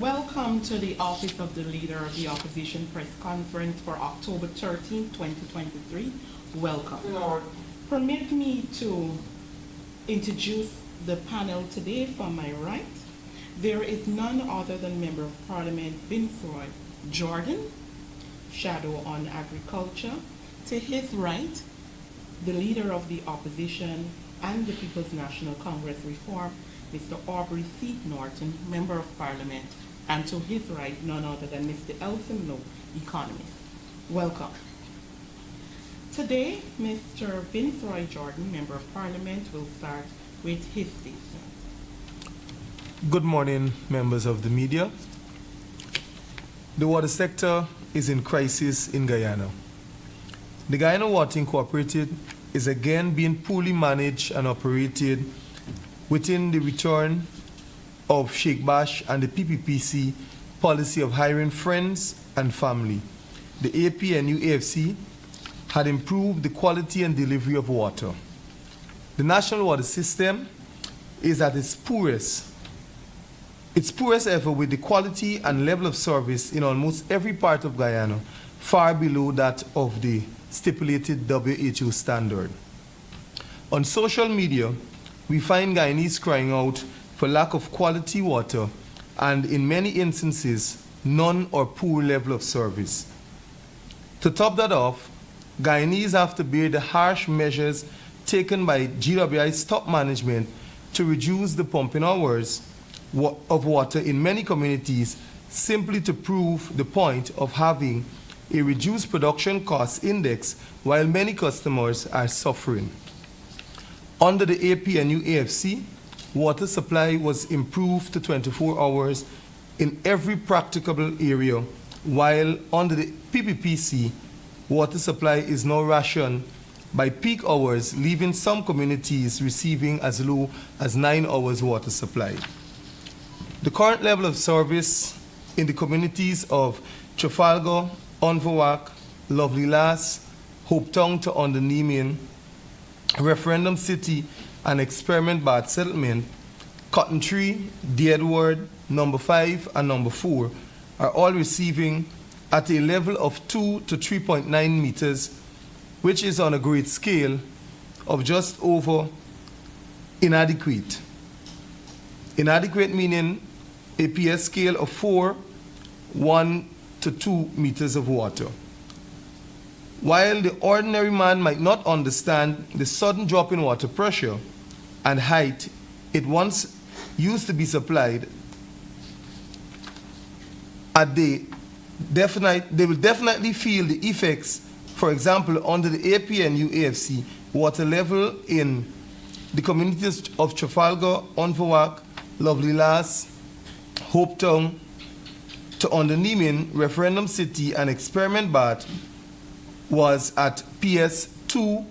Welcome to the Office of the Leader of the Opposition press conference for October 13, 2023. Welcome. Permit me to introduce the panel today. From my right, there is none other than Member of Parliament Vincent Jordan, Shadow on Agriculture. To his right, the Leader of the Opposition and the People's National Congress Reform, Mr. Aubrey C. Norton, Member of Parliament, and to his right, none other than Mr. Elson Lowe, Economist. Welcome. Today, Mr. Vincent Jordan, Member of Parliament, will start with his statement. Good morning, members of the media. The water sector is in crisis in Guyana. The Guyana Water Incorporated is again being poorly managed and operated within the return of Sheikh Bash and the PPPC policy of hiring friends and family. The AP and UAFC had improved the quality and delivery of water. The national water system is at its poorest ever, with the quality and level of service in almost every part of Guyana far below that of the stipulated WHO standard. On social media, we find Guyanese crying out for lack of quality water and, in many instances, none or poor level of service. To top that off, Guyanese have to bear the harsh measures taken by GWI's top management to reduce the pumping hours of water in many communities, simply to prove the point of having a reduced production cost index while many customers are suffering. Under the AP and UAFC, water supply was improved to 24 hours in every practicable area, while under the PPPC, water supply is now rationed by peak hours, leaving some communities receiving as low as 9 hours water supply. The current level of service in the communities of Trafalgar, Onvawak, Lovely Lass, Hopetown to Underneemian, Referendum City and Experiment Bath Settlement, Cotton Tree, The Edward, Number 5 and Number 4 are all receiving at a level of 2 to 3.9 meters, which is on a grade scale of just over inadequate. Inadequate meaning a PS scale of 4, 1 to 2 meters of water. While the ordinary man might not understand the sudden drop in water pressure and height it once used to be supplied, they will definitely feel the effects. For example, under the AP and UAFC, water level in the communities of Trafalgar, Onvawak, Lovely Lass, Hopetown to Underneemian, Referendum City and Experiment Bath was at PS 2,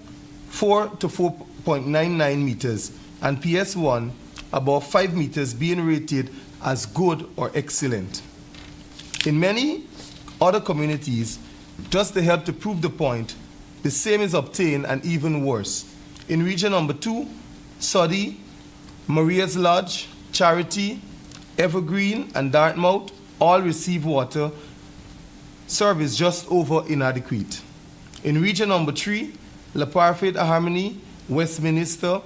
4 to 4.99 meters, and PS 1, above 5 meters, being rated as good or excellent. In many other communities, just to help to prove the point, the same is obtained and even worse. In region number 2, Soddy, Maria's Lodge, Charity, Evergreen, and Dartmouth all receive water service just over inadequate. In region number 3, La Parfait, Harmony, Westminster,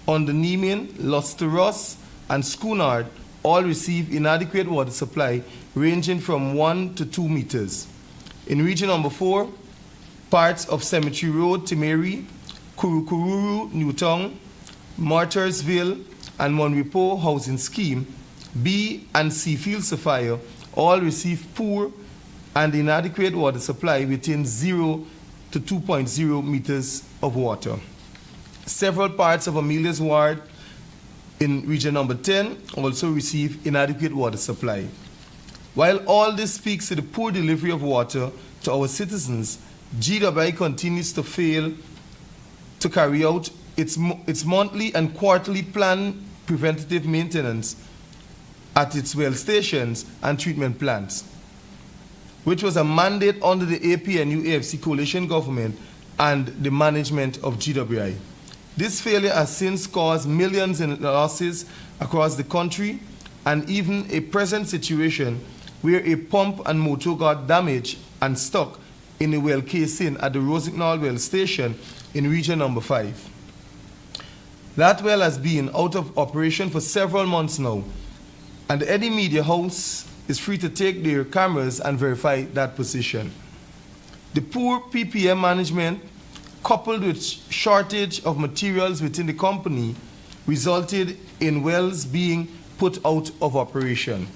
Underneemian, Luster Ross, and Schoonard all receive inadequate water supply ranging from 1 to 2 meters. In region number 4, parts of Cemetery Road, Timeri, Kurukururu, Newtown, Martyrsville, and Monrepo Housing Scheme, B and C Field Sapphire all receive poor and inadequate water supply within 0 to 2.0 meters of water. Several parts of Amelia's Ward in region number 10 also receive inadequate water supply. While all this speaks to the poor delivery of water to our citizens, GWI continues to fail to carry out its monthly and quarterly planned preventative maintenance at its well stations and treatment plants, which was a mandate under the AP and UAFC coalition government and the management of GWI. This failure has since caused millions in losses across the country, and even a present situation where a pump and motor got damaged and stuck in a well casing at the Rosignol well station in region number 5. That well has been out of operation for several months now, and any media house is free to take their cameras and verify that position. The poor PPM management, coupled with shortage of materials within the company, resulted in wells being put out of operation.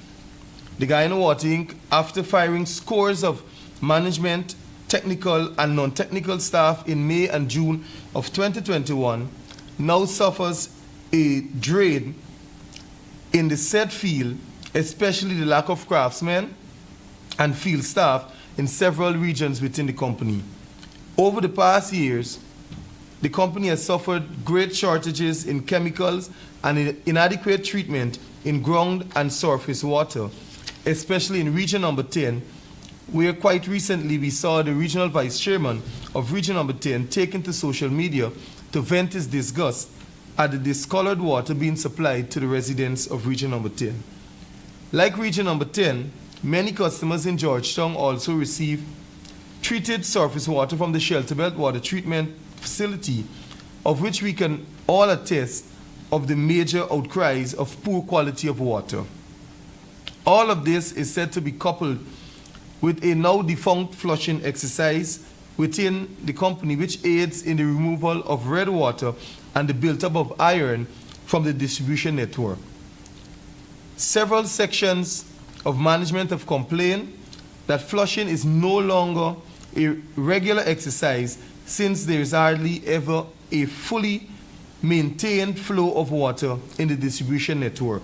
The Guyana Water Inc., after firing scores of management, technical and non-technical staff in May and June of 2021, now suffers a drain in the said field, especially the lack of craftsmen and field staff in several regions within the company. Over the past years, the company has suffered great shortages in chemicals and inadequate treatment in ground and surface water, especially in region number 10, where quite recently we saw the regional vice chairman of region number 10 taken to social media to vent his disgust at the discolored water being supplied to the residents of region number 10. Like region number 10, many customers in Georgetown also receive treated surface water from the Shelter Belt Water Treatment Facility, of which we can all attest of the major outcries of poor quality of water. All of this is said to be coupled with a now defunct flushing exercise within the company, which aids in the removal of red water and the build-up of iron from the distribution network. Several sections of management have complained that flushing is no longer a regular exercise, since there is hardly ever a fully maintained flow of water in the distribution network,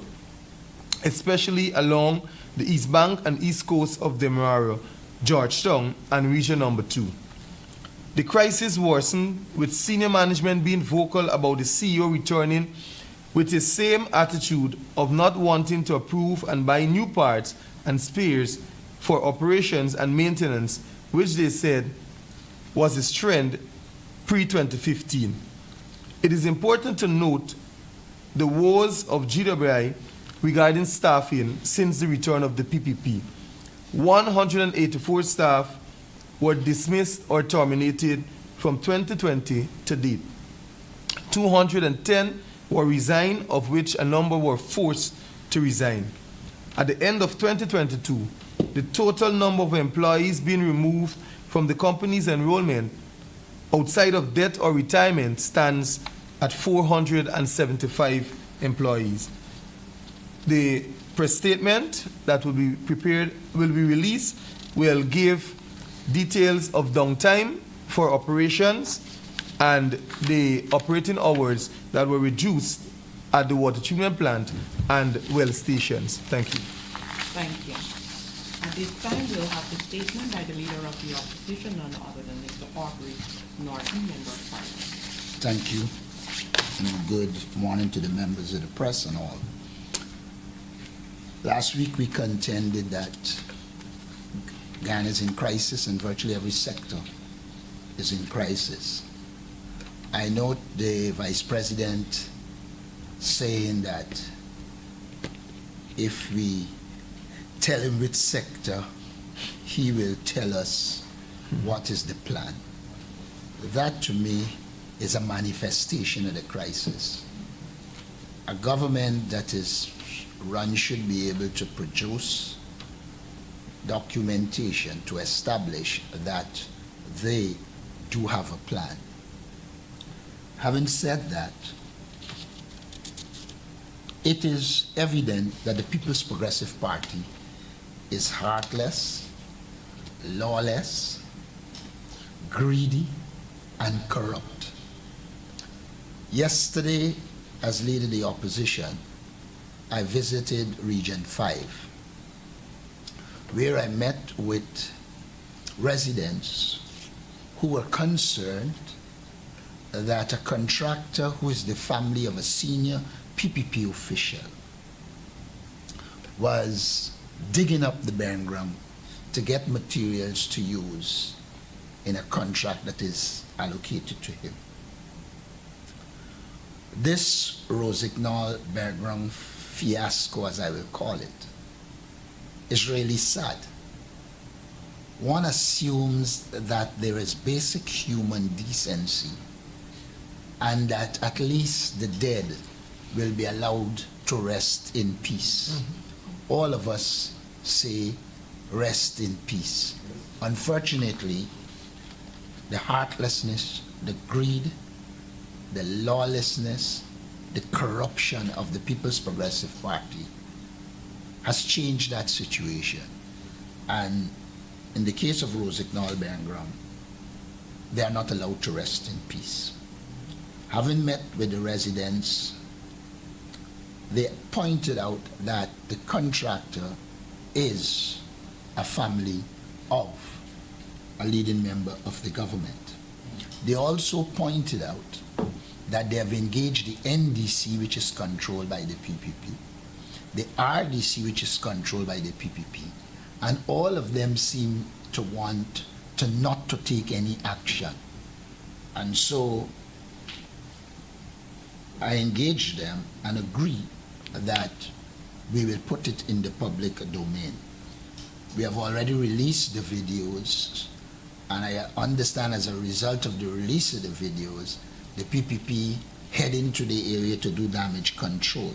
especially along the east bank and east coast of Demerara, Georgetown, and region number 2. The crisis worsened with senior management being vocal about the CEO returning with his same attitude of not wanting to approve and buy new parts and spares for operations and maintenance, which they said was his trend pre-2015. It is important to note the woes of GWI regarding staffing since the return of the PPP. 184 staff were dismissed or terminated from 2020 to date. 210 were resigned, of which a number were forced to resign. At the end of 2022, the total number of employees being removed from the company's enrollment outside of death or retirement stands at 475 employees. The press statement that will be released will give details of downtime for operations and the operating hours that were reduced at the water treatment plant and well stations. Thank you. Thank you. At this time, we'll have the statement by the Leader of the Opposition, none other than Mr. Aubrey Norton, Member of Parliament. Thank you, and good morning to the members of the press and all. Last week we contended that Guyana is in crisis and virtually every sector is in crisis. I note the Vice President saying that if we tell him which sector, he will tell us what is the plan. That to me is a manifestation of the crisis. A government that is run should be able to produce documentation to establish that they do have a plan. Having said that, it is evident that the People's Progressive Party is heartless, lawless, greedy, and corrupt. Yesterday, as leader of the opposition, I visited Region 5, where I met with residents who were concerned that a contractor who is the family of a senior PPP official was digging up the barren ground to get materials to use in a contract that is allocated to him. This Rosignol bare ground fiasco, as I will call it, is really sad. One assumes that there is basic human decency and that at least the dead will be allowed to rest in peace. All of us say rest in peace. Unfortunately, the heartlessness, the greed, the lawlessness, the corruption of the People's Progressive Party has changed that situation. And in the case of Rosignol Bengram, they are not allowed to rest in peace. Having met with the residents, they pointed out that the contractor is a family of a leading member of the government. They also pointed out that they have engaged the NDC, which is controlled by the PPP, the RDC, which is controlled by the PPP, and all of them seem to want to not to take any action. And so I engaged them and agreed that we will put it in the public domain. We have already released the videos, and I understand as a result of the release of the videos, the PPP head into the area to do damage control.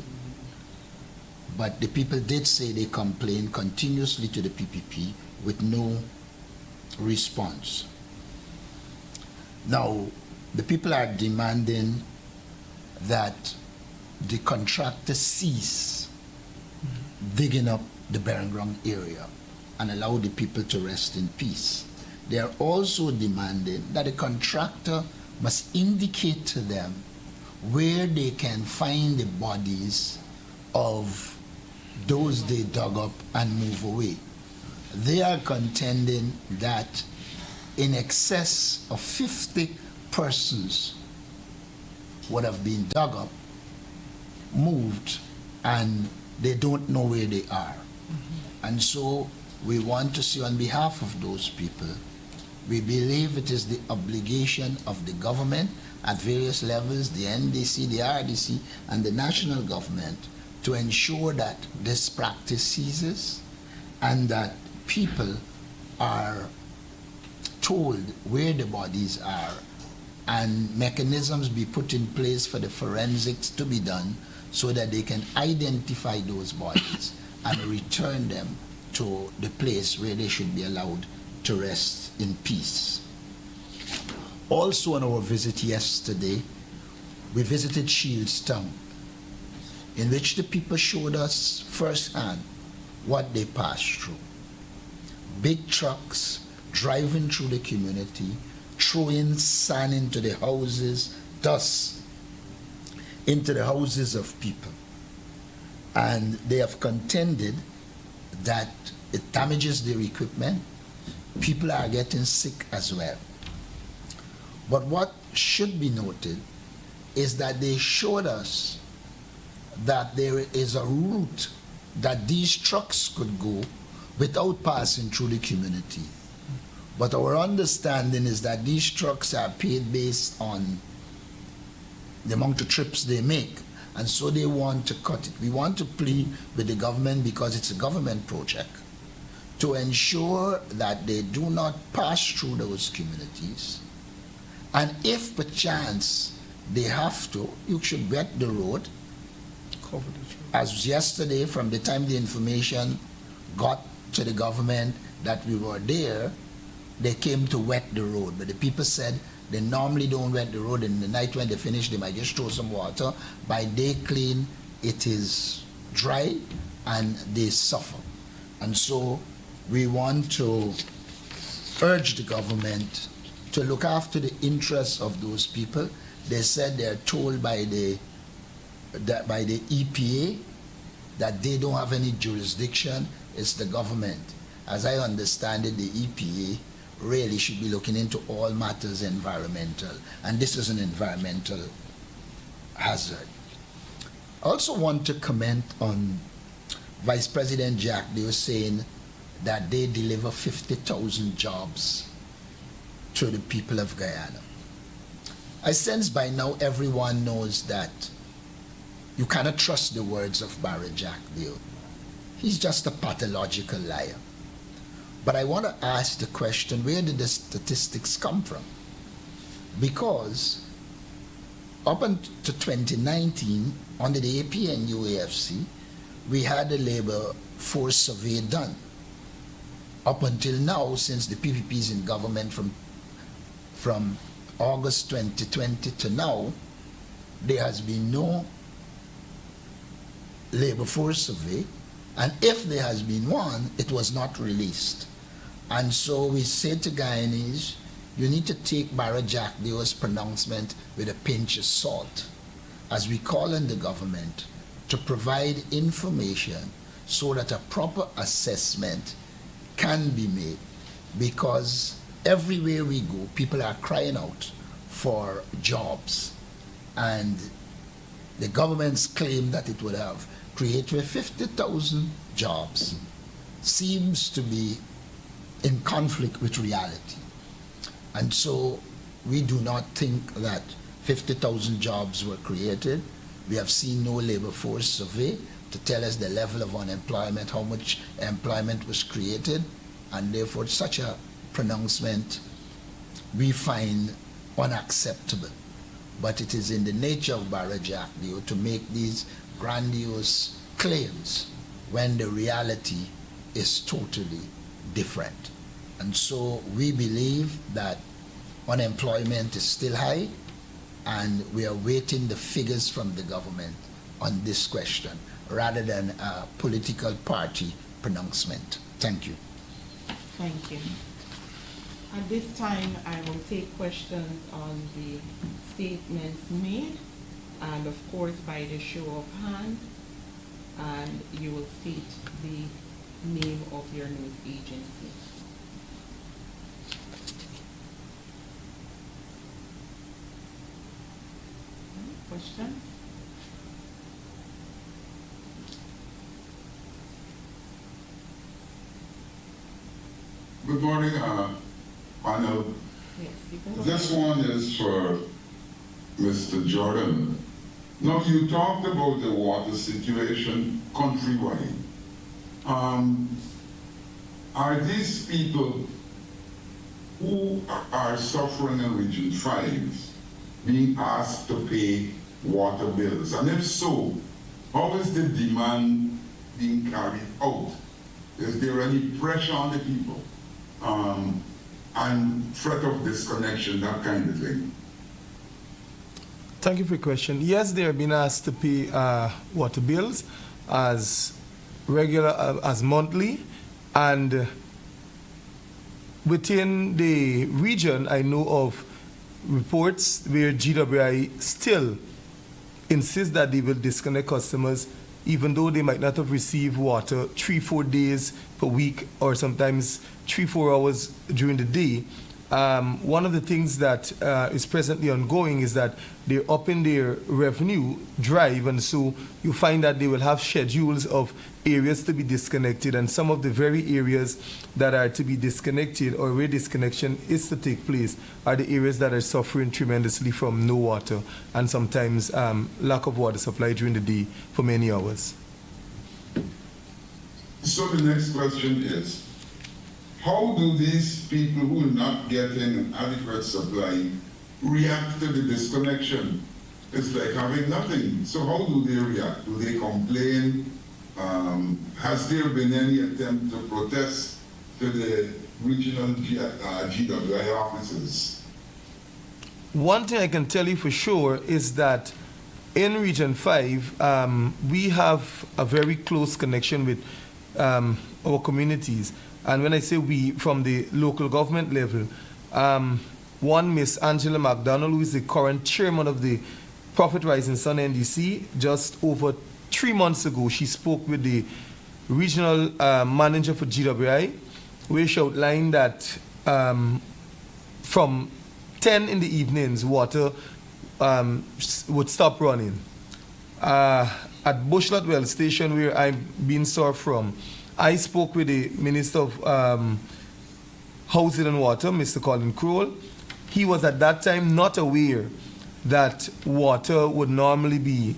But the people did say they complained continuously to the PPP with no response. Now, the people are demanding that the contractor cease digging up the Berengrong area and allow the people to rest in peace. They are also demanding that the contractor must indicate to them where they can find the bodies of those they dug up and move away. They are contending that in excess of 50 persons would have been dug up, moved, and they don't know where they are. And so we want to see, on behalf of those people, we believe it is the obligation of the government at various levels, the NDC, the RDC, and the national government, to ensure that this practice ceases and that people are told where the bodies are and mechanisms be put in place for the forensics to be done so that they can identify those bodies and return them to the place where they should be allowed to rest in peace. Also, on our visit yesterday, we visited Shieldstown, in which the people showed us firsthand what they passed through. Big trucks driving through the community, throwing sand into the houses, dust into the houses of people. And they have contended that it damages their equipment. People are getting sick as well. But what should be noted is that they showed us that there is a route that these trucks could go without passing through the community. But our understanding is that these trucks are paid based on the amount of trips they make, and so they want to cut it. We want to plead with the government, because it's a government project, to ensure that they do not pass through those communities. And if perchance they have to, you should wet the road. As yesterday, from the time the information got to the government that we were there, they came to wet the road. But the people said they normally don't wet the road. In the night when they finish, they might just throw some water. By day clean, it is dry and they suffer. And so we want to urge the government to look after the interests of those people. They said they're told by the EPA that they don't have any jurisdiction. It's the government. As I understand it, the EPA really should be looking into all matters environmental, and this is an environmental hazard. I also want to comment on Vice President Jack. They were saying that they deliver 50,000 jobs to the people of Guyana. I sense by now everyone knows that you cannot trust the words of Barry Jack Dio. He's just a pathological liar. But I want to ask the question, where did the statistics come from? Because up until 2019, under the APN UAFC, we had a labor force survey done. Up until now, since the PPP is in government from August 2020 to now, there has been no labor force survey, and if there has been one, it was not released. And so we say to Guyanese, you need to take Barry Jack Dio's pronouncement with a pinch of salt, as we call on the government to provide information so that a proper assessment can be made, because everywhere we go, people are crying out for jobs, and the government's claim that it would have created 50,000 jobs seems to be in conflict with reality. And so we do not think that 50,000 jobs were created. We have seen no labor force survey to tell us the level of unemployment, how much employment was created, and therefore such a pronouncement we find unacceptable. But it is in the nature of Barry Jack Dio to make these grandiose claims when the reality is totally different. And so we believe that unemployment is still high, and we are waiting the figures from the government on this question rather than a political party pronouncement. Thank you. Thank you. At this time, I will take questions on the statements made, and of course by the show of hand, and you will state the name of your news agency. Questions? Good morning, panel. Yes, you can go This ahead. one is for Mr. Jordan. Now, you talked about the water situation countrywide. Are these people who are suffering in Region 5 being asked to pay water bills? And if so, how is the demand being carried out? Is there any pressure on the people? And threat of disconnection, that kind of thing? Thank you for your question. Yes, they are being asked to pay water bills as regular, as monthly, and within the region, I know of reports where GWI still insists that they will disconnect customers even though they might not have received water 3-4 days per week, or sometimes 3-4 hours during the day. One of the things that is presently ongoing is that they're upping their revenue drive, and so you find that they will have schedules of areas to be disconnected, and some of the very areas that are to be disconnected or where disconnection is to take place are the areas that are suffering tremendously from no water and sometimes lack of water supply during the day for many hours. So the next question is, how do these people who are not getting an adequate supply react to the disconnection? It's like having nothing. So how do they react? Do they complain? Has there been any attempt to protest to the regional GWI offices? One thing I can tell you for sure is that in Region 5, we have a very close connection with our communities. And when I say we, from the local government level, one Miss Angela McDonald, who is the current chairman of the Profit Rising Sun NDC, just over 3 months ago, she spoke with the regional manager for GWI, where she outlined that from 10 in the evenings, water would stop running. At Bushlot Well Station, where I'm being served from, I spoke with the Minister of Housing and Water, Mr. Colin Crowell. He was at that time not aware that water would normally be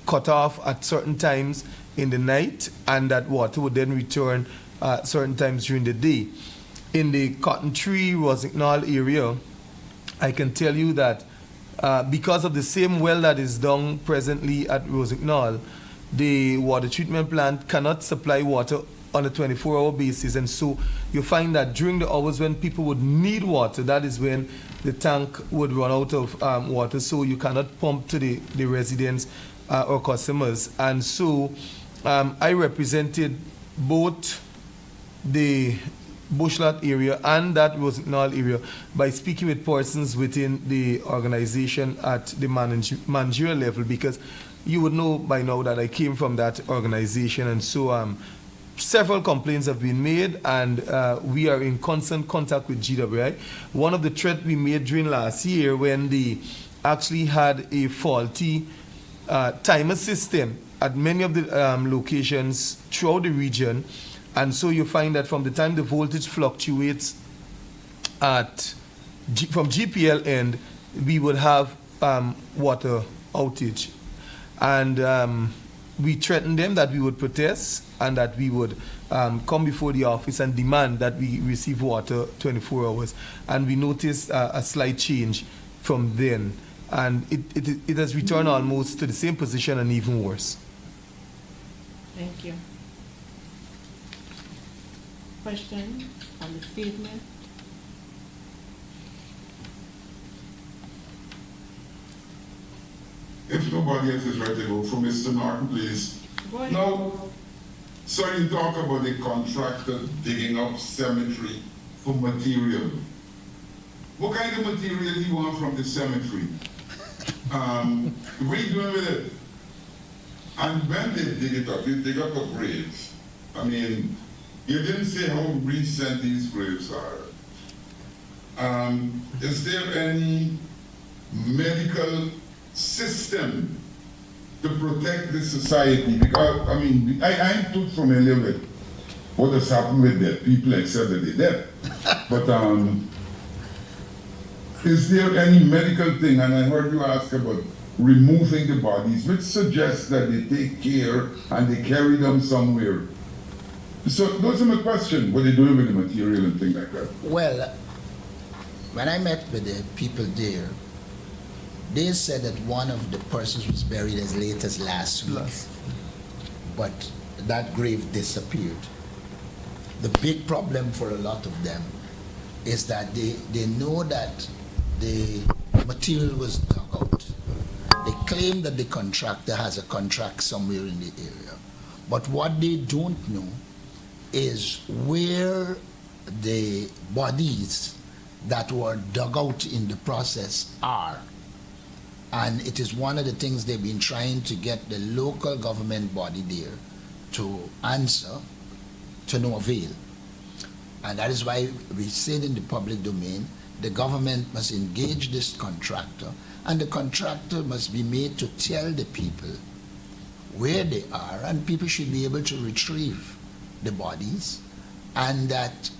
cut off at certain times in the night, and that water would then return certain times during the day. In the Cotton Tree, Rosignol area, I can tell you that because of the same well that is down presently at Rosignol, the water treatment plant cannot supply water on a 24-hour basis, and so you find that during the hours when people would need water, that is when the tank would run out of water, so you cannot pump to the residents or customers. And so I represented both the Bushlot area and that Rosignol area by speaking with persons within the organization at the managerial level, because you would know by now that I came from that organization, and so several complaints have been made, and we are in constant contact with GWI. One of the threats we made during last year, when they actually had a faulty timer system at many of the locations throughout the region, and so you find that from the time the voltage fluctuates from GPL end, we would have water outage. And we threatened them that we would protest and that we would come before the office and demand that we receive water 24 hours. And we noticed a slight change from then. And it has returned almost to the same position and even worse. Thank you. Question on the statement? If nobody else is ready to go, for Mr. Norton, please. Go ahead. Now, so you talk about the contractor digging up cemetery for material. What kind of material do you want from the cemetery? What are you doing with it? And when they dig it up, you dig up a grave. I mean, you didn't say how recent these graves are. Is there any medical system to protect the society? Because, I mean, I'm too familiar with what has happened with dead people, except that they're dead. But is there any medical thing? And I heard you ask about removing the bodies, which suggests that they take care and they carry them somewhere. So those are my questions. What are they doing with the material and things like that? Well, when I met with the people there, they said that one of the persons was buried as late as last week, but that grave disappeared. The big problem for a lot of them is that they know that the material was dug out. They claim that the contractor has a contract somewhere in the area, but what they don't know is where the bodies that were dug out in the process are. And it is one of the things they've been trying to get the local government body there to answer, to no avail. And that is why we said in the public domain, the government must engage this contractor, and the contractor must be made to tell the people where they are, and people should be able to retrieve the bodies, and that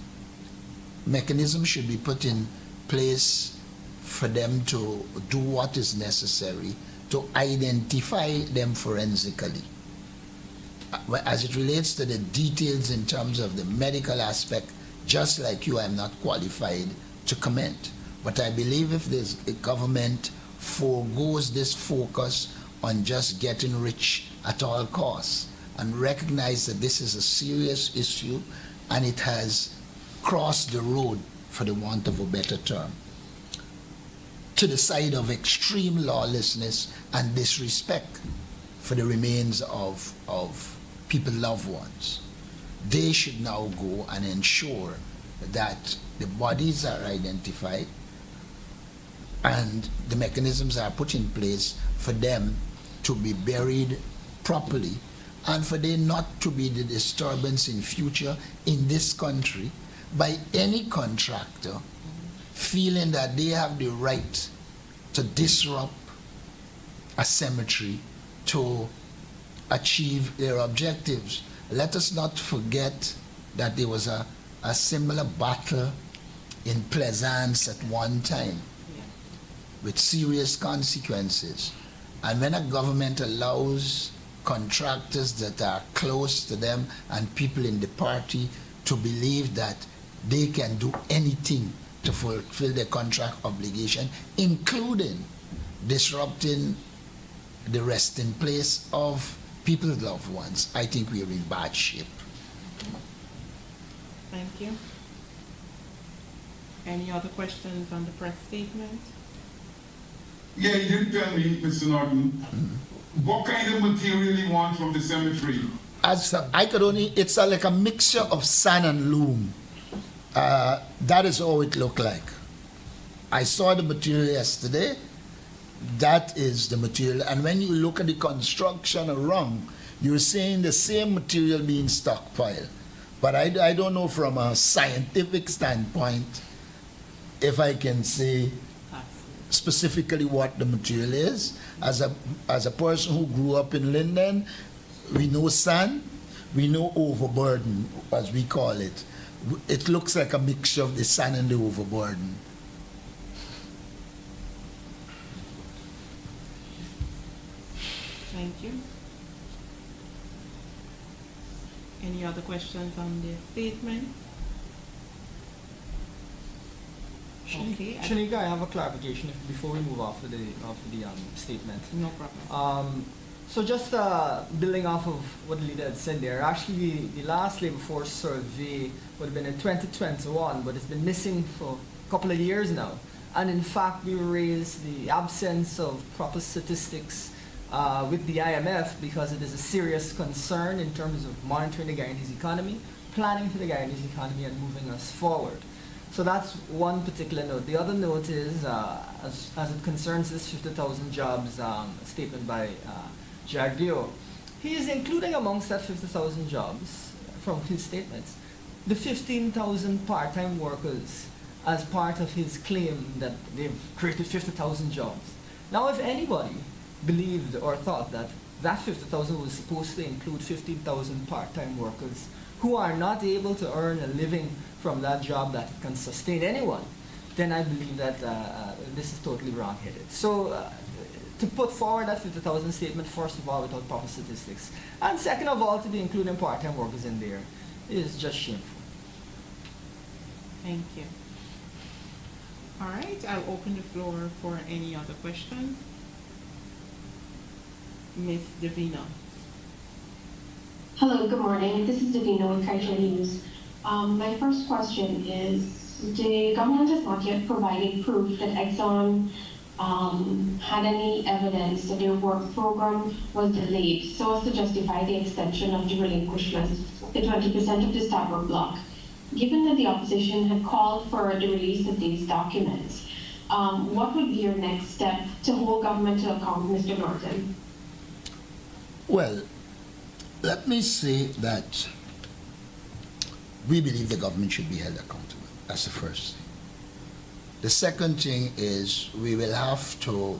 mechanism should be put in place for them to do what is necessary to identify them forensically. As it relates to the details in terms of the medical aspect, just like you, I'm not qualified to comment. But I believe if the government foregoes this focus on just getting rich at all costs and recognize that this is a serious issue and it has crossed the road, for the want of a better term, to the side of extreme lawlessness and disrespect for the remains of people's loved ones, they should now go and ensure that the bodies are identified and the mechanisms are put in place for them to be buried properly, and for there not to be the disturbance in future in this country by any contractor feeling that they have the right to disrupt a cemetery to achieve their objectives. Let us not forget that there was a similar battle in Plaisance at one time with serious consequences. And when a government allows contractors that are close to them and people in the party to believe that they can do anything to fulfill their contract obligation, including disrupting the resting place of people's loved ones, I think we are in bad shape. Thank you. Any other questions on the press statement? Yeah, you didn't tell me, Mr. Norton, what kind of material you want from the cemetery? As I could only, it's like a mixture of sand and loam. That is how it looked like. I saw the material yesterday. That is the material. And when you look at the construction around, you're seeing the same material being stockpiled. But I don't know from a scientific standpoint if I can say specifically what the material is. As a person who grew up in Linden, we know sand, we know overburden, as we call it. It looks like a mixture of the sand and the overburden. Thank you. Any other questions on the statement? Okay. Shanika, I have a clarification before we move off of the statement. No problem. So just building off of what the leader had said there, actually the last labor force survey would have been in 2021, but it's been missing for a couple of years now. And in fact, we raised the absence of proper statistics with the IMF because it is a serious concern in terms of monitoring the Guyanese economy, planning for the Guyanese economy, and moving us forward. So that's one particular note. The other note is, as it concerns this 50,000 jobs statement by Jagdio, he is including amongst that 50,000 jobs from his statements the 15,000 part-time workers as part of his claim that they've created 50,000 jobs. Now, if anybody believed or thought that that 50,000 was supposed to include 15,000 part-time workers who are not able to earn a living from that job that can sustain anyone, then I believe that this is totally wrong-headed. So to put forward that 50,000 statement, first of all, without proper statistics, and second of all, to be including part-time workers in there is just shameful. Thank you. All right, I'll open the floor for any other questions. Ms. Davina. Hello, good morning. This is Davina with Kaitra News. My first question is, the government has not yet provided proof that Exxon had any evidence that their work program was delayed so as to justify the extension of the relinquishment, the 20% of the Starbuck block. Given that the opposition had called for the release of these documents, what would be your next step to hold government to account, Mr. Norton? Well, let me say that we believe the government should be held accountable. That's the first thing. The second thing is we will have to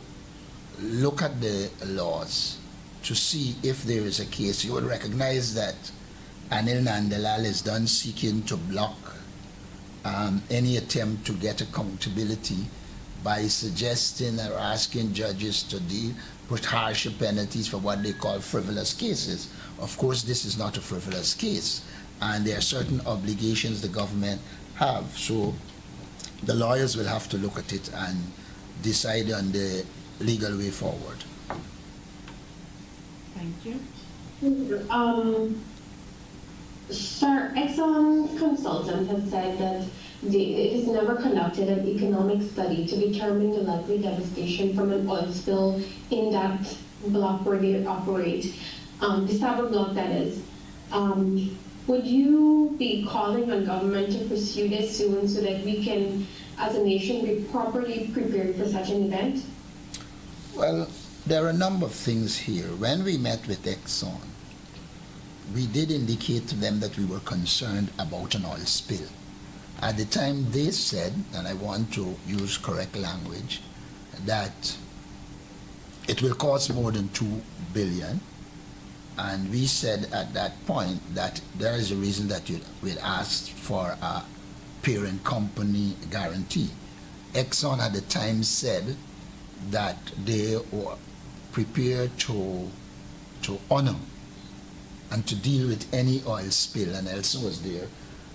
look at the laws to see if there is a case. You would recognize that Anil Nandalal is done seeking to block any attempt to get accountability by suggesting or asking judges to put harsher penalties for what they call frivolous cases. Of course, this is not a frivolous case, and there are certain obligations the government have. So the lawyers will have to look at it and decide on the legal way forward. Thank you. Sir, Exxon consultant has said that it has never conducted an economic study to determine the likely devastation from an oil spill in that block where they operate, the Starbuck block that is. Would you be calling on government to pursue this soon so that we can, as a nation, be properly prepared for such an event? Well, there are a number of things here. When we met with Exxon, we did indicate to them that we were concerned about an oil spill. At the time they said, and I want to use correct language, that it will cost more than $2 billion. And we said at that point that there is a reason that we'd asked for a parent company guarantee. Exxon at the time said that they prepared to honor and to deal with any oil spill, and Elsa was there,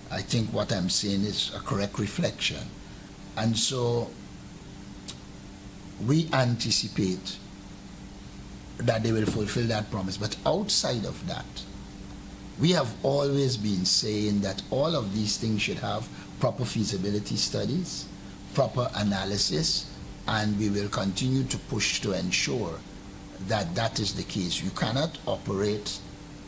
I think what I'm saying is a correct reflection. And so we anticipate that they will fulfill that promise. But outside of that, we have always been saying that all of these things should have proper feasibility studies, proper analysis, and we will continue to push to ensure that that is the case. You cannot operate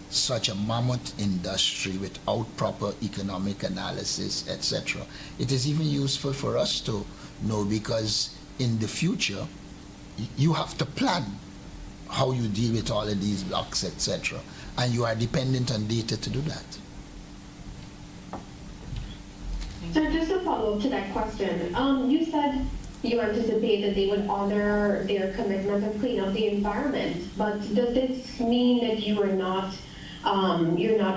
such a mammoth industry without proper economic analysis, etc. It is even useful for us to know, because in the future, you have to plan how you deal with all of these blocks, etc. And you are dependent on data to do that. So just to follow up to that question, you said you anticipate that they would honor their commitment and clean up the environment, but does this mean that you're not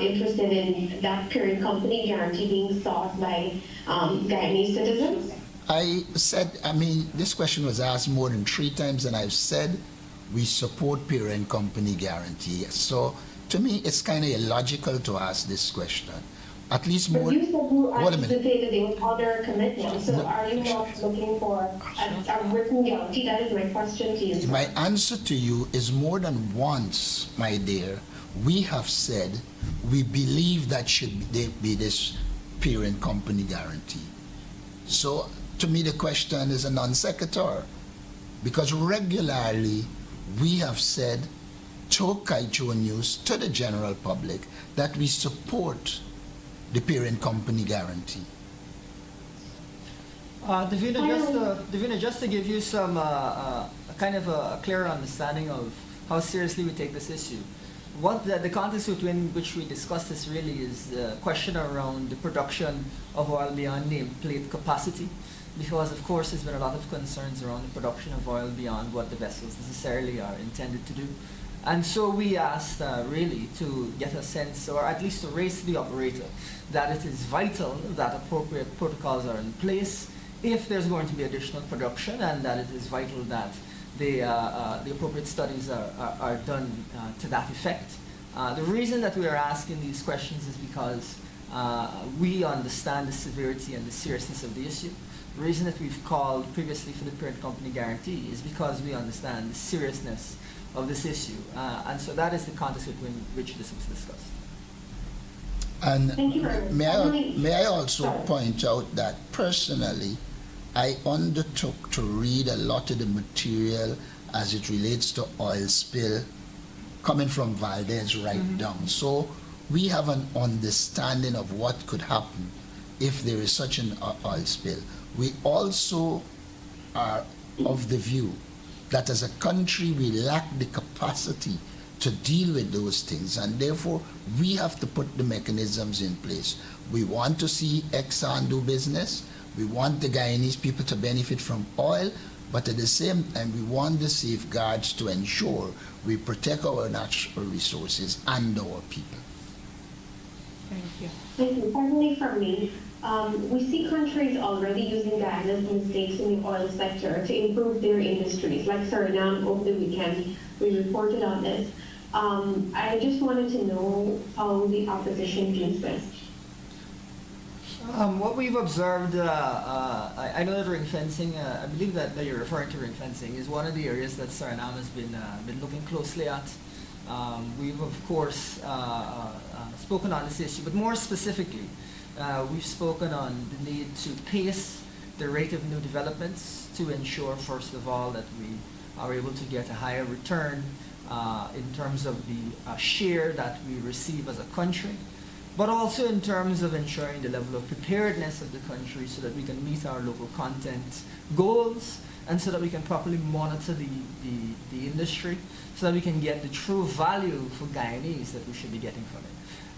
interested in that parent company guarantee being sought by Guyanese citizens? I said, I mean, this question was asked more than 3 times, and I've said we support parent company guarantee. So to me, it's kind of illogical to ask this question. At least more. But you said you Wait a minute. anticipate that they would honor a commitment. So No. are you not looking for a written guarantee? That is my question to you. My answer to you is more than once, my dear, we have said we believe that should be this parent company guarantee. So to me, the question is a non sequitur, because regularly we have said to Kaicho News, to the general public, that we support the parent company guarantee. Davina, just to give you some kind of a clearer understanding of how seriously we take this issue. What the context within which we discuss this really is the question around the production of oil beyond nameplate capacity, because of course there's been a lot of concerns around the production of oil beyond what the vessels necessarily are intended to do. And so we asked really to get a sense, or at least to raise to the operator, that it is vital that appropriate protocols are in place if there's going to be additional production, and that it is vital that the appropriate studies are done to that effect. The reason that we are asking these questions is because we understand the severity and the seriousness of the issue. The reason that we've called previously for the parent company guarantee is because we understand the seriousness of this issue. And so that is the context within which this was discussed. And Thank you very much. may I also point out that personally, I undertook to read a lot of the material as it relates to oil spill coming from Valdez right down. So we have an understanding of what could happen if there is such an oil spill. We also are of the view that as a country we lack the capacity to deal with those things, and therefore we have to put the mechanisms in place. We want to see Exxon do business. We want the Guyanese people to benefit from oil, but at the same time we want the safeguards to ensure we protect our natural resources and our people. Thank you. Thank you. Finally, from me, we see countries already using Guyana's mistakes in the oil sector to improve their industries, like Suriname over the weekend. We reported on this. I just wanted to know how the opposition views this. What we've observed, I know that ring fencing, I believe that you're referring to ring fencing, is one of the areas that Suriname has been looking closely at. We've of course spoken on this issue, but more specifically, we've spoken on the need to pace the rate of new developments to ensure, first of all, that we are able to get a higher return in terms of the share that we receive as a country, but also in terms of ensuring the level of preparedness of the country so that we can meet our local content goals, and so that we can properly monitor the industry, so that we can get the true value for Guyanese that we should be getting from it.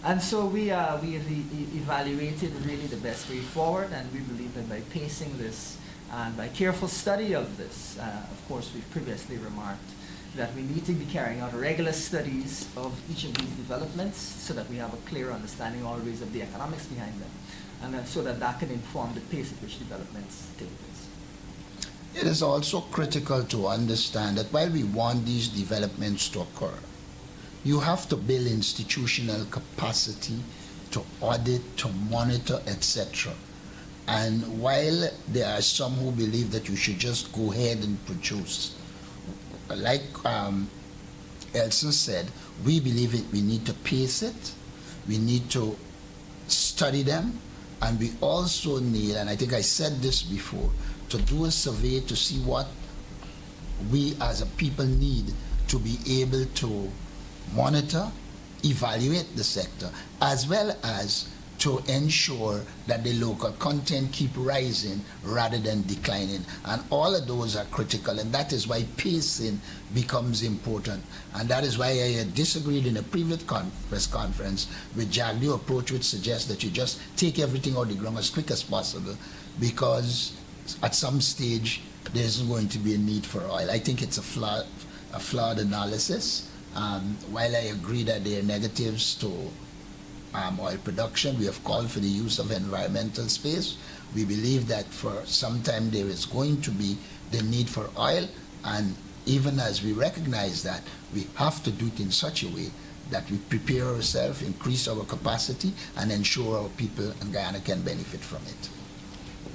And so we have evaluated really the best way forward, and we believe that by pacing this and by careful study of this, of course we've previously remarked that we need to be carrying out regular studies of each of these developments so that we have a clear understanding always of the economics behind them, and so that can inform the pace at which developments take place. It is also critical to understand that while we want these developments to occur, you have to build institutional capacity to audit, to monitor, etc. And while there are some who believe that you should just go ahead and produce, like Elson said, we believe we need to pace it, we need to study them, and we also need, and I think I said this before, to do a survey to see what we as a people need to be able to monitor, evaluate the sector, as well as to ensure that the local content keep rising rather than declining. And all of those are critical, and that is why pacing becomes important. And that is why I disagreed in a previous press conference with Jagdeo approach, which suggests that you just take everything out of the ground as quick as possible, because at some stage there isn't going to be a need for oil. I think it's a flawed analysis. While I agree that there are negatives to oil production, we have called for the use of environmental space. We believe that for some time there is going to be the need for oil, and even as we recognize that, we have to do it in such a way that we prepare ourselves, increase our capacity, and ensure our people in Guyana can benefit from it.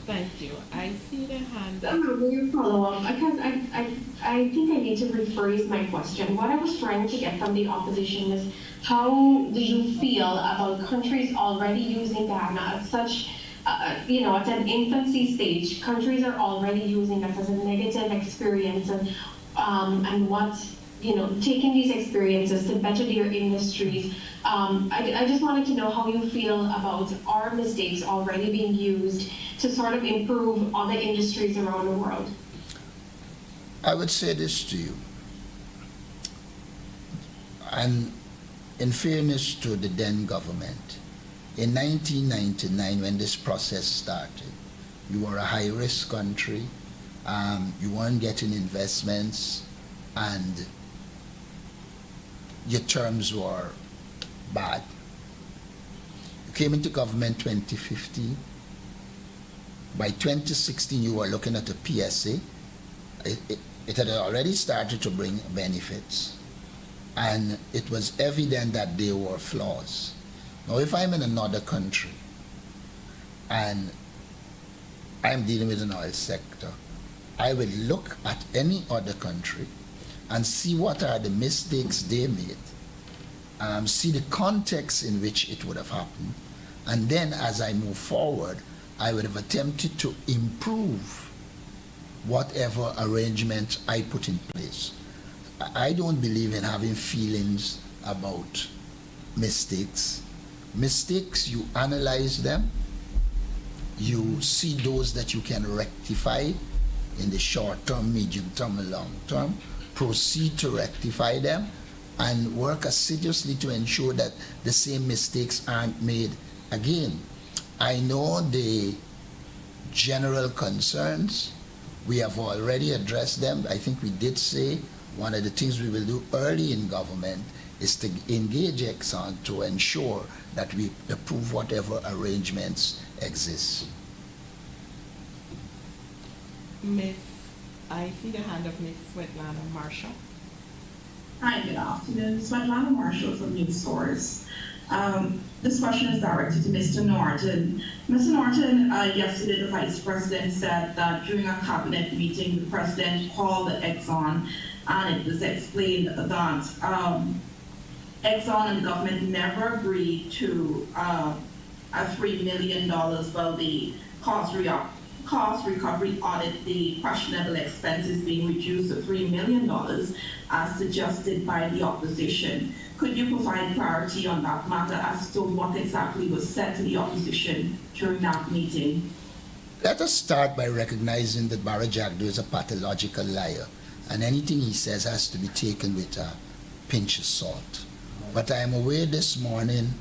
Thank you. I see the hand. Will you follow up? Because I think I need to rephrase my question. What I was trying to get from the opposition is, how do you feel about countries already using Guyana at such, at an infancy stage? Countries are already using us as a negative experience, and what, taking these experiences to better their industries. I just wanted to know how you feel about our mistakes already being used to sort of improve other industries around the world. I would say this to you, and in fairness to the then government, in 1999 when this process started, you were a high-risk country, you weren't getting investments, and your terms were bad. You came into government 2015. By 2016, you were looking at a PSA. It had already started to bring benefits, and it was evident that there were flaws. Now, if I'm in another country and I'm dealing with an oil sector, I will look at any other country and see what are the mistakes they made, see the context in which it would have happened, and then as I move forward, I would have attempted to improve whatever arrangement I put in place. I don't believe in having feelings about mistakes. Mistakes, you analyze them, you see those that you can rectify in the short term, medium term, and long term, proceed to rectify them, and work assiduously to ensure that the same mistakes aren't made again. I know the general concerns. We have already addressed them. I think we did say one of the things we will do early in government is to engage Exxon to ensure that we approve whatever arrangements exist. I see the hand of Ms. Svetlana Marshall. Hi, good afternoon. Svetlana Marshall from News Source. This question is directed to Mr. Norton. Mr. Norton, yesterday the Vice President said that during a cabinet meeting, the President called the Exxon, and it was explained that Exxon and the government never agreed to a $3 million, well, the cost recovery audit, the questionable expenses being reduced to $3 million as suggested by the opposition. Could you provide clarity on that matter as to what exactly was said to the opposition during that meeting? Let us start by recognizing that Barra Jagdeo is a pathological liar, and anything he says has to be taken with a pinch of salt. But I am aware this morning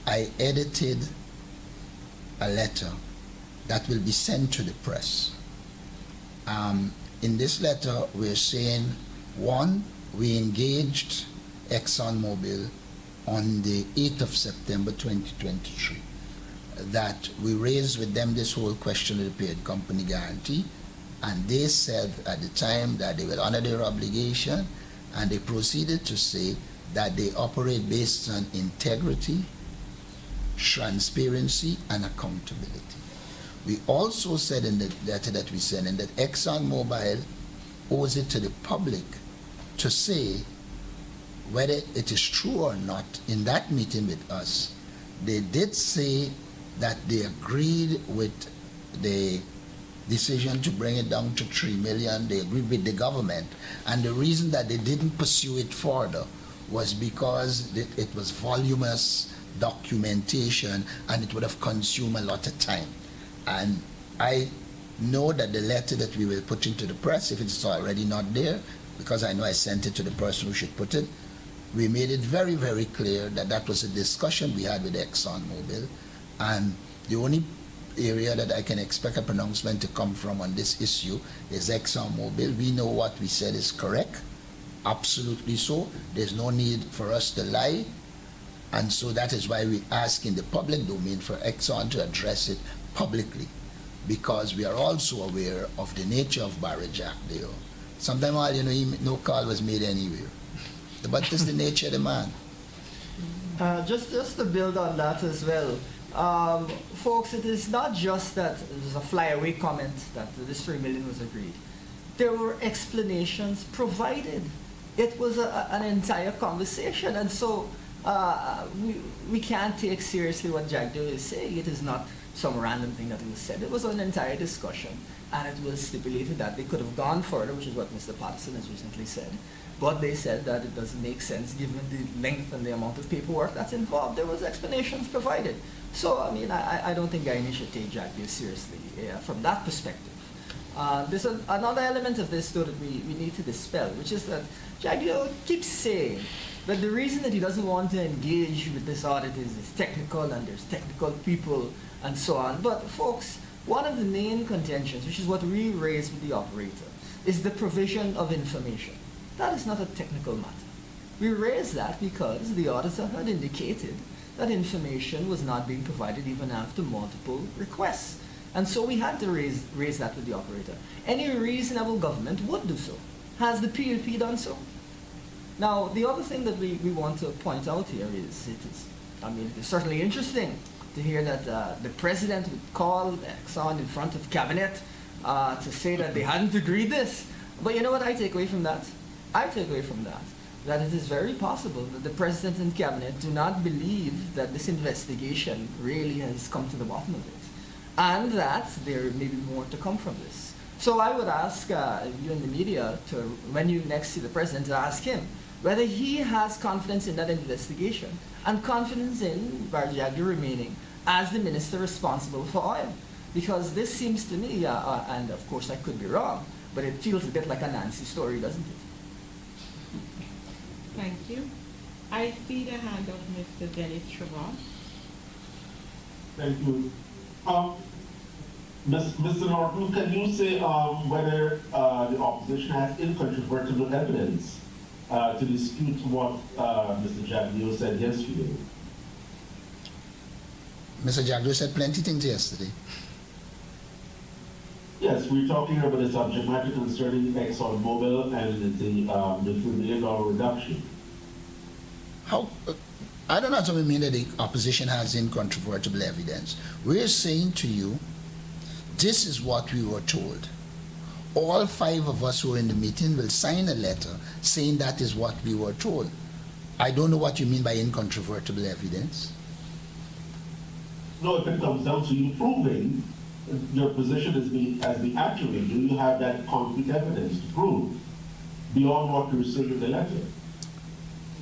I edited a letter that will be sent to the press. In this letter, we're saying, one, we engaged ExxonMobil on the 8th of September 2023, that we raised with them this whole question of the paid company guarantee, And they said at the time that they will honor their obligation, and they proceeded to say that they operate based on integrity, transparency, and accountability. We also said in the letter that we sent in that ExxonMobil owes it to the public to say whether it is true or not. In that meeting with us, they did say that they agreed with the decision to bring it down to 3 million. They agreed with the government, and the reason that they didn't pursue it further was because it was voluminous documentation and it would have consumed a lot of time. And I know that the letter that we will put into the press, if it's already not there, because I know I sent it to the person who should put it, we made it very, very clear that that was a discussion we had with ExxonMobil, and the only area that I can expect a pronouncement to come from on this issue is ExxonMobil. We know what we said is correct, absolutely so. There's no need for us to lie, and so that is why we ask in the public domain for Exxon to address it publicly, because we are also aware of the nature of Barry Jack Dale. Sometimes, no call was made anywhere, but this is the nature of the man. Just to build on that as well, folks, it is not just that it was a flyaway comment that this 3 million was agreed. There were explanations provided. It was an entire conversation, and so we can't take seriously what Jack Doe is saying. It is not some random thing that was said. It was an entire discussion, and it was stipulated that they could have gone further, which is what Mr. Patterson has recently said. But they said that it doesn't make sense given the length and the amount of paperwork that's involved. There was explanations provided. So, I mean, I don't think Guyana should take Jack Doe seriously from that perspective. There's another element of this, though, that we need to dispel, which is that Jack Doe keeps saying that the reason that he doesn't want to engage with this audit is it's technical and there's technical people and so on. But, folks, one of the main contentions, which is what we raised with the operator, is the provision of information. That is not a technical matter. We raised that because the auditor had indicated that information was not being provided even after multiple requests. And so we had to raise that with the operator. Any reasonable government would do so. Has the PUP done so? Now, the other thing that we want to point out here is, it is certainly interesting to hear that the president would call Exxon in front of cabinet to say that they hadn't agreed this. But you know what I take away from that? I take away from that it is very possible that the president and cabinet do not believe that this investigation really has come to the bottom of it, and that there may be more to come from this. So I would ask you in the media to, when you next see the president, to ask him whether he has confidence in that investigation and confidence in Barry Jack Doe remaining as the minister responsible for oil. Because this seems to me, and of course I could be wrong, but it feels a bit like a Nancy story, doesn't it? Thank you. I see the hand of Mr. Dennis Trevor. Thank you. Mr. Norton, can you say whether the opposition has incontrovertible evidence to dispute what Mr. Jack Doe said yesterday? Mr. Jack Doe said plenty of things yesterday. Yes, we're talking about the subject matter concerning ExxonMobil and the $3 million reduction. How? I don't know what we mean that the opposition has incontrovertible evidence. We're saying to you, this is what we were told. All 5 of us who were in the meeting will sign a letter saying that is what we were told. I don't know what you mean by incontrovertible evidence. No, if it comes down to you proving your position as being accurate, do you have that concrete evidence to prove beyond what you received in the letter?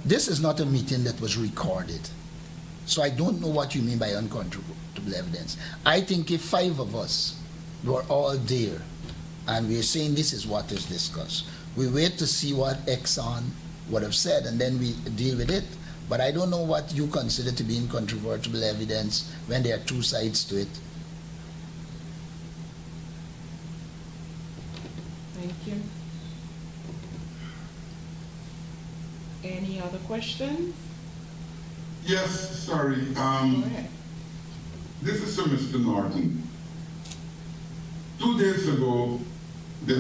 This is not a meeting that was recorded. So I don't know what you mean by incontrovertible evidence. I think if 5 of us were all there and we're saying this is what is discussed, we wait to see what Exxon would have said and then we deal with it. But I don't know what you consider to be incontrovertible evidence when there are 2 sides to it. Thank you. Any other questions? Yes, sorry. Go ahead. This is to Mr. Norton. 2 days ago,